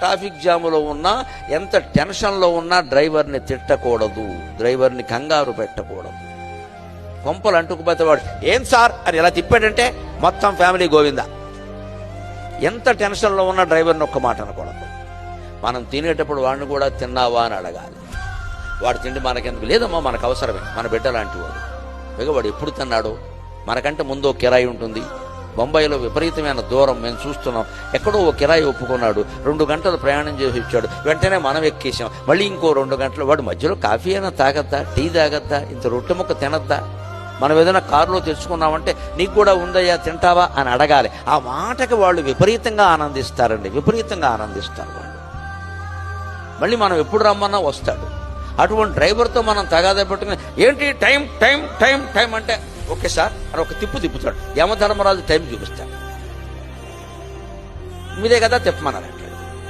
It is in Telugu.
ట్రాఫిక్ జాములో ఉన్నా, ఎంత టెన్షన్లో ఉన్నా డ్రైవర్ని తిట్టకూడదు, డ్రైవర్ని కంగారు పెట్టకూడదు. కొంపలు అంటుకుపోతే వాడు ఏం సార్ అని ఇలా తిప్పాడంటే మొత్తం ఫ్యామిలీ గోవిందా. ఎంత టెన్షన్లో ఉన్న డ్రైవర్ని ఒక్క మాట అనకూడదు. మనం తినేటప్పుడు వాడిని కూడా తిన్నావా అని అడగాలి. వాడు తిండి మనకెందుకు, లేదమ్మా మనకు అవసరమే, మన బిడ్డ లాంటి వాడు. పైగా వాడు ఎప్పుడు తిన్నాడు, మనకంటే ముందు ఓ కిరాయి ఉంటుంది. బొంబాయిలో విపరీతమైన దూరం మేము చూస్తున్నాం. ఎక్కడో ఓ కిరాయి ఒప్పుకున్నాడు, 2 గంటలు ప్రయాణం చేసి వచ్చాడు. వెంటనే మనం ఎక్కేసాం. మళ్ళీ ఇంకో 2 గంటలు. వాడు మధ్యలో కాఫీ అయినా తాగద్దా, టీ తాగద్దా, ఇంత రొట్టె ముక్క తినద్దా? మనం ఏదైనా కారులో తెచ్చుకున్నామంటే నీకు కూడా ఉందయ్యా తింటావా అని అడగాలి. ఆ మాటకి వాళ్ళు విపరీతంగా ఆనందిస్తారండి, విపరీతంగా ఆనందిస్తారు వాళ్ళు. మళ్ళీ మనం ఎప్పుడు రమ్మన్నా వస్తాడు. అటువంటి డ్రైవర్తో మనం తగాదా పెట్టుకుని ఏంటి టైం టైం టైం టైం అంటే ఓకే సార్ అని ఒక తిప్పుతాడు. యమధర్మరాజు టైం చూపిస్తాడు. మీదే కదా తిప్పమన్నారు.